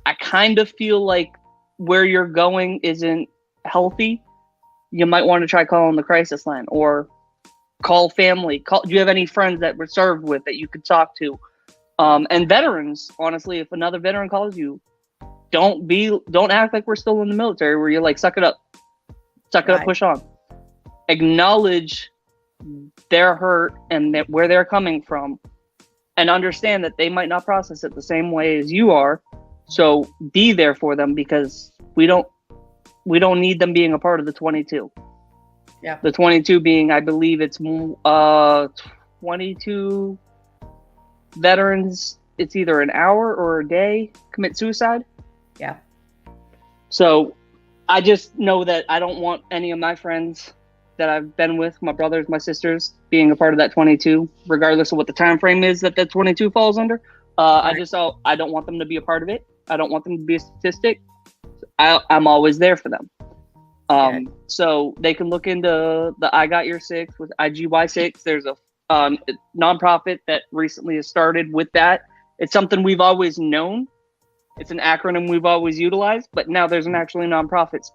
I kind of feel like where you're going isn't healthy. You might want to try calling the crisis line, or call family. Do you have any friends that were served with that you could talk to? And veterans, honestly, if another veteran calls you, don't act like we're still in the military where you're like, suck it up, push on. Acknowledge their hurt and where they're coming from, and understand that they might not process it the same way as you are. So be there for them, because we don't need them being a part of the 22. Yeah. The 22 being, I believe it's 22 veterans. It's either an hour or a day commit suicide. Yeah. So I just know that I don't want any of my friends that I've been with, my brothers, my sisters, being a part of that 22, regardless of what the time frame is that 22 falls under. I don't want them to be a part of it. I don't want them to be a statistic. I'm always there for them. So they can look into the I Got Your Six with IGY6. There's a nonprofit that recently has started with that. It's something we've always known. It's an acronym we've always utilized, but now there's an actually nonprofit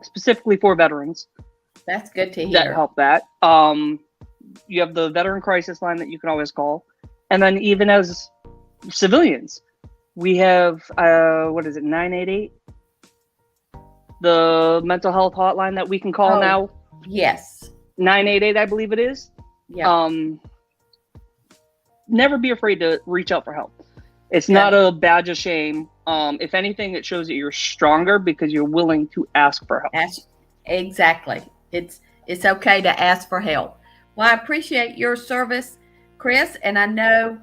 specifically for veterans. That's good to hear. That help that. You have the veteran crisis line that you can always call. And then even as civilians, we have, 988? The mental health hotline that we can call now. Yes. 988, I believe it is. Yeah. Never be afraid to reach out for help. It's not a badge of shame. If anything, it shows that you're stronger because you're willing to ask for help. Exactly. It's okay to ask for help. Well, I appreciate your service, Chris, and I know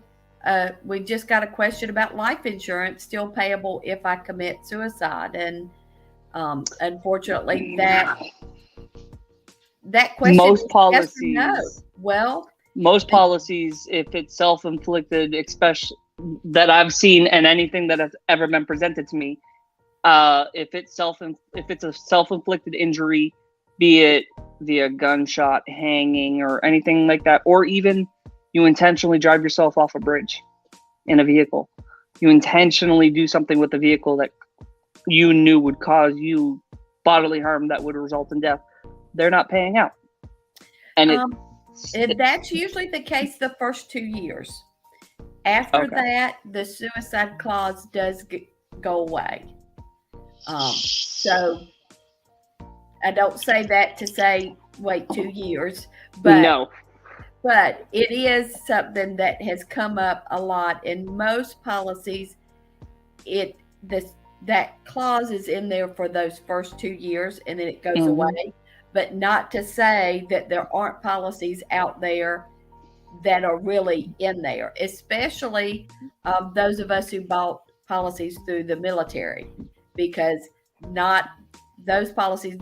we just got a question about life insurance still payable if I commit suicide, and unfortunately that question most policies is yes or no. Well, most policies, if it's self-inflicted, especially that I've seen, and anything that has ever been presented to me, if it's a self-inflicted injury, be it via gunshot, hanging, or anything like that, or even you intentionally drive yourself off a bridge in a vehicle, you intentionally do something with the vehicle that you knew would cause you bodily harm that would result in death, they're not paying out. And that's usually the case the first 2 years. After that, the suicide clause does go away. So I don't say that to say wait 2 years, but no. But it is something that has come up a lot in most policies. That clause is in there for those first 2 years, and then it goes away. but not to say that there aren't policies out there that are really in there, especially those of us who bought policies through the military, because not those policies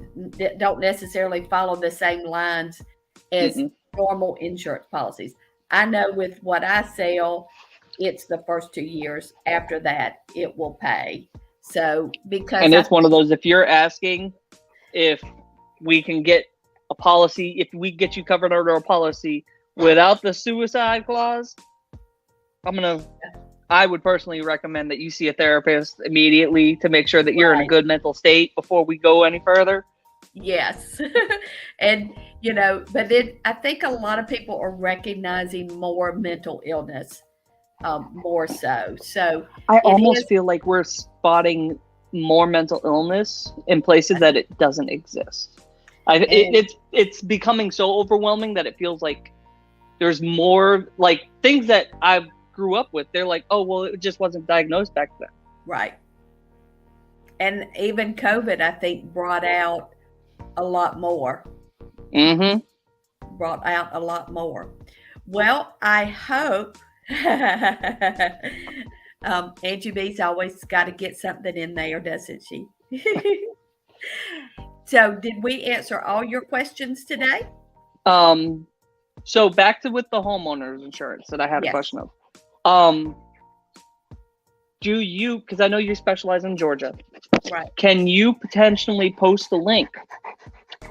don't necessarily follow the same lines as normal insurance policies. I know with what I sell, it's the first 2 years. After that, it will pay. So And it's one of those, if you're asking if we can get a policy, if we get you covered under a policy without the suicide clause, I would personally recommend that you see a therapist immediately to make sure that you're in a good mental state before we go any further. Yes. And, you know, but then I think a lot of people are recognizing more mental illness, more so. So I almost feel like we're spotting more mental illness in places that it doesn't exist. It's becoming so overwhelming that it feels like there's more, like, things that I grew up with. They're like, oh, well, it just wasn't diagnosed back then. Right. And even COVID, I think, brought out a lot more. Brought out a lot more. Well, I hope Angie B's always got to get something in there, doesn't she? So did we answer all your questions today? So back to with the homeowners insurance that I had a question of. Do you, because I know you specialize in Georgia, right? Can you potentially post the link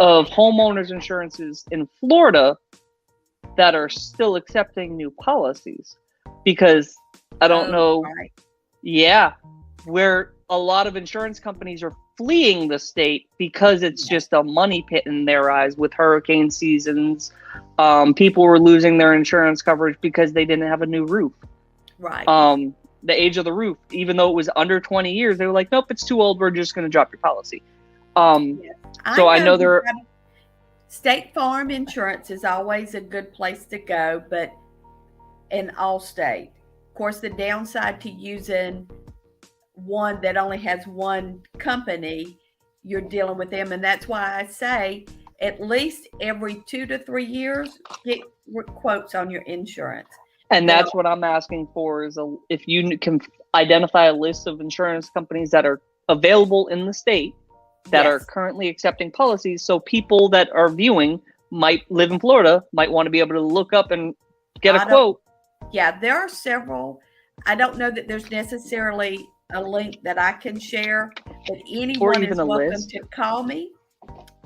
of homeowners insurances in Florida that are still accepting new policies? Because I don't know. Right. Yeah, where a lot of insurance companies are fleeing the state because it's just a money pit in their eyes with hurricane seasons. People were losing their insurance coverage because they didn't have a new roof. Right. The age of the roof, even though it was under 20 years, they were like, nope, it's too old. We're just going to drop your policy. So I know there. State Farm Insurance is always a good place to go, but in Allstate. Of course, the downside to using one that only has one company, you're dealing with them. And that's why I say at least every 2 to 3 years, get quotes on your insurance. And that's what I'm asking for is if you can identify a list of insurance companies that are available in the state that are currently accepting policies. So people that are viewing might live in Florida, might want to be able to look up and get a quote. Yeah, there are several. I don't know that there's necessarily a link that I can share, but anyone is welcome to call me,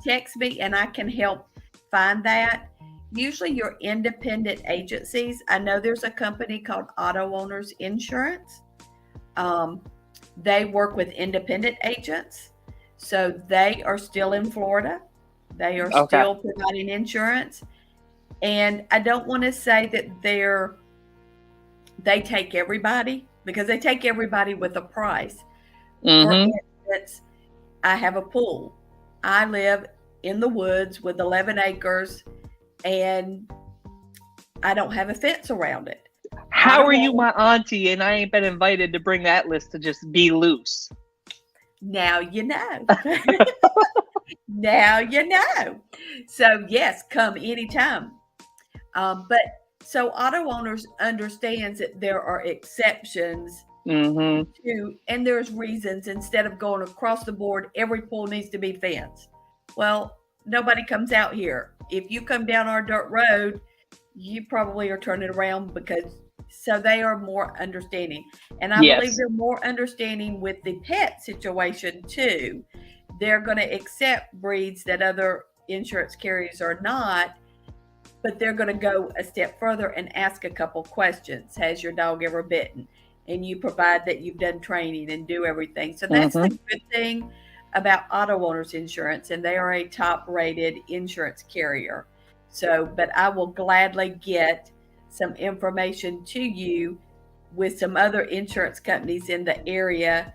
text me, and I can help find that. Usually your independent agencies. I know there's a company called Auto Owners Insurance. They work with independent agents. So they are still in Florida. They are still providing insurance. And I don't want to say that they take everybody, because they take everybody with a price. For instance, I have a pool. I live in the woods with 11 acres and I don't have a fence around it. How are you my auntie and I ain't been invited to bring that list to just be loose? Now you know. Now you know. So yes, come anytime. But so auto owners understands that there are exceptions to, and there's reasons. Instead of going across the board, every pool needs to be fenced. Well, nobody comes out here. If you come down our dirt road, you probably are turning around, because so they are more understanding. And I believe they're more understanding with the pet situation too. They're going to accept breeds that other insurance carriers are not, but they're going to go a step further and ask a couple questions. Has your dog ever bitten? And you provide that you've done training and do everything. So that's the good thing about auto owners insurance, and they are a top rated insurance carrier. So, but I will gladly get some information to you with some other insurance companies in the area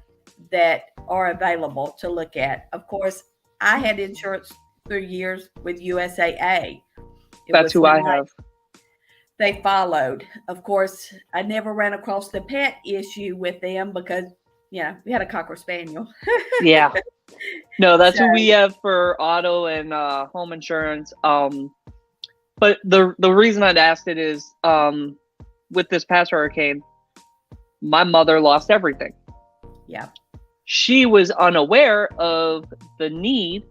that are available to look at. Of course, I had insurance for years with USAA. That's who I have. They followed. Of course, I never ran across the pet issue with them because Yeah, we had a Cocker Spaniel. Yeah. No, that's So- who we have for auto and home insurance. But the reason I'd asked it is with this past hurricane, my mother lost everything. Yeah. She was unaware of the need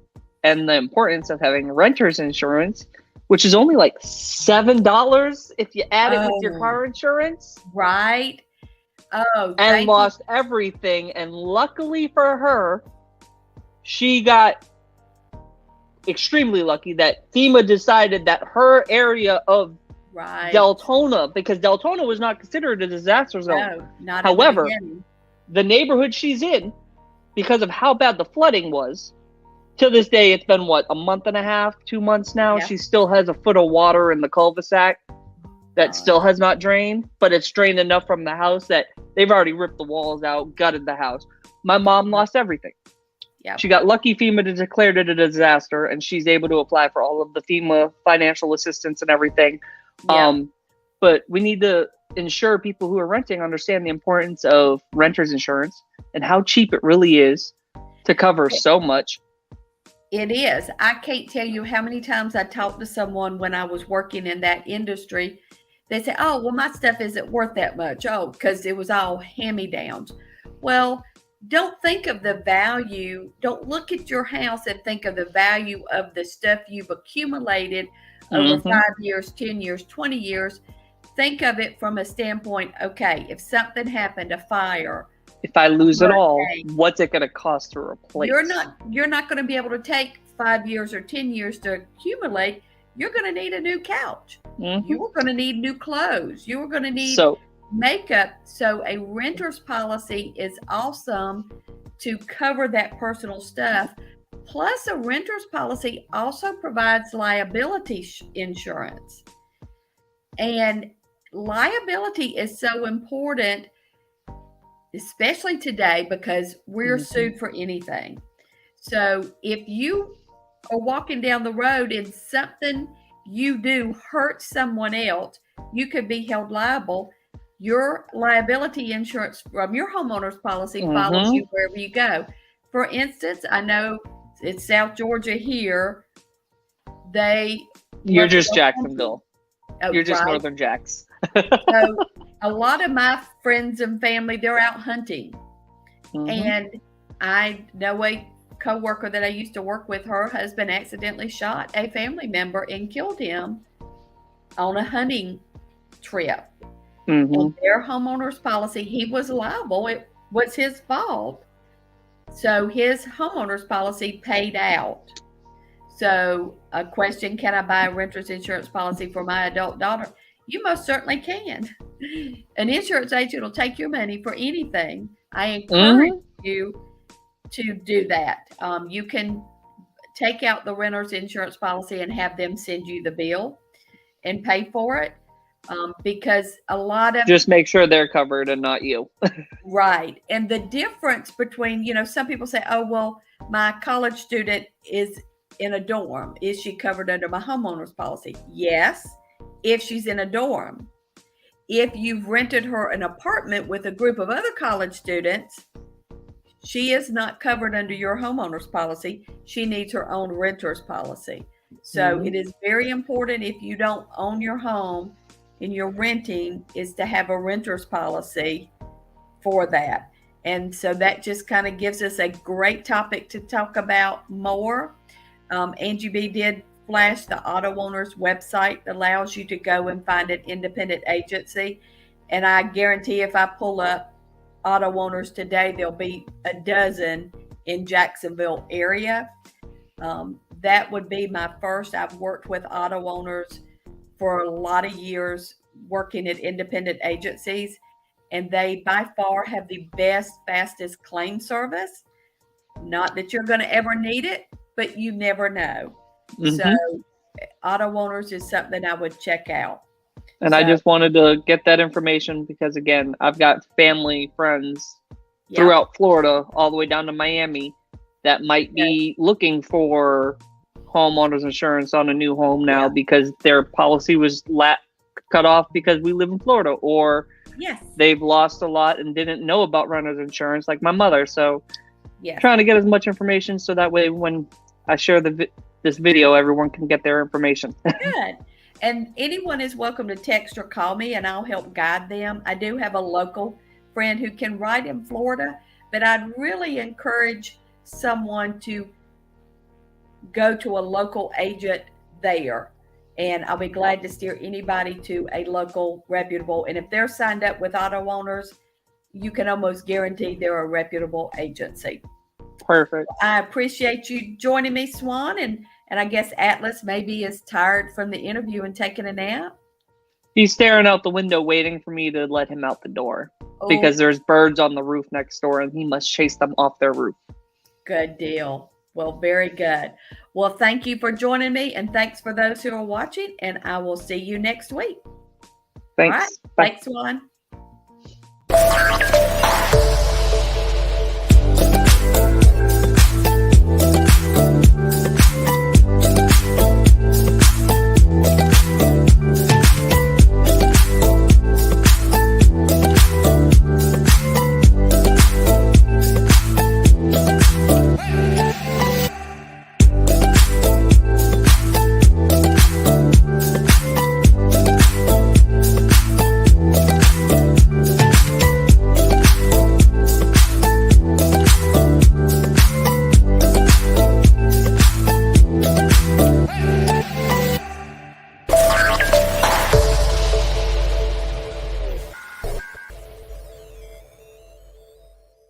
and the importance of having renter's insurance, which is only like $7 if you add it with your car insurance. Right. Oh, And lost everything. And luckily for her, she got extremely lucky that FEMA decided that her area of Right. Deltona, because Deltona was not considered a disaster zone. No, not However, in the beginning. the neighborhood she's in, because of how bad the flooding was, to this day, it's been what, a month and a half, 2 months now. Yeah. She still has a foot of water in the cul-de-sac that still has not drained, but it's drained enough from the house that they've already ripped the walls out, gutted the house. My mom lost everything. Yeah. She got lucky FEMA declared it a disaster, and she's able to apply for all of the FEMA financial assistance and everything. Yeah. But we need to ensure people who are renting understand the importance of renter's insurance and how cheap it really is to cover so much. It is. I can't tell you how many times I talked to someone when I was working in that industry. They say, oh, well, my stuff isn't worth that much. Oh, because it was all hand-me-downs. Well, don't think of the value. Don't look at your house and think of the value of the stuff you've accumulated over 5 years, 10 years, 20 years. Think of it from a standpoint, okay, if something happened, a fire, If I lose it all, hurricane, what's it going to cost to replace? you're not going to be able to take 5 years or 10 years to accumulate. You're going to need a new couch. You're going to need new clothes. You're going to need makeup. So a renter's policy is awesome to cover that personal stuff. Plus, a renter's policy also provides liability insurance. And liability is so important, especially today, because we're sued for anything. So if you are walking down the road and something you do hurts someone else, you could be held liable. Your liability insurance from your homeowner's policy follows you wherever you go. For instance, I know it's South Georgia here. You're just Jacksonville. Oh, You're just right. Northern Jacks. So a lot of my friends and family, they're out hunting. And I know a coworker that I used to work with, her husband accidentally shot a family member and killed him on a hunting trip. And their homeowner's policy, he was liable. It was his fault. So his homeowner's policy paid out. So a question, can I buy a renter's insurance policy for my adult daughter? You most certainly can. An insurance agent will take your money for anything. I encourage you to do that. You can take out the renter's insurance policy and have them send you the bill and pay for it. Because a lot of just make sure they're covered and not you. Right. And the difference between, some people say, oh, well, my college student is in a dorm. Is she covered under my homeowner's policy? Yes, if she's in a dorm. If you've rented her an apartment with a group of other college students, she is not covered under your homeowner's policy. She needs her own renter's policy. So it is very important, if you don't own your home and you're renting, is to have a renter's policy for that. And so that just kind of gives us a great topic to talk about more. Angie B did flash the auto owner's website that allows you to go and find an independent agency. And I guarantee if I pull up auto owners today, there'll be a dozen in Jacksonville area. That would be my first. I've worked with auto owners for a lot of years, working at independent agencies, and they by far have the best, fastest claim service. Not that you're going to ever need it, but you never know. So auto owners is something I would check out. And I just wanted to get that information because, again, I've got family, friends throughout Florida, all the way down to Miami, that might be looking for homeowners insurance on a new home now because their policy was cut off because we live in Florida, or Yes. they've lost a lot and didn't know about renter's insurance, like my mother. So Yes. trying to get as much information so that way when I share this video, everyone can get their information. Good. And anyone is welcome to text or call me, and I'll help guide them. I do have a local friend who can write in Florida, but I'd really encourage someone to go to a local agent there. And I'll be glad to steer anybody to a local reputable. And if they're signed up with auto owners, you can almost guarantee they're a reputable agency. Perfect. I appreciate you joining me, Swan. And I guess Atlas maybe is tired from the interview and taking a nap. He's staring out the window waiting for me to let him out the door because there's birds on the roof next door and he must chase them off their roof. Good deal. Well, very good. Well, thank you for joining me, and thanks for those who are watching, and I will see you next week. Thanks. All right. Bye. Thanks, Swan.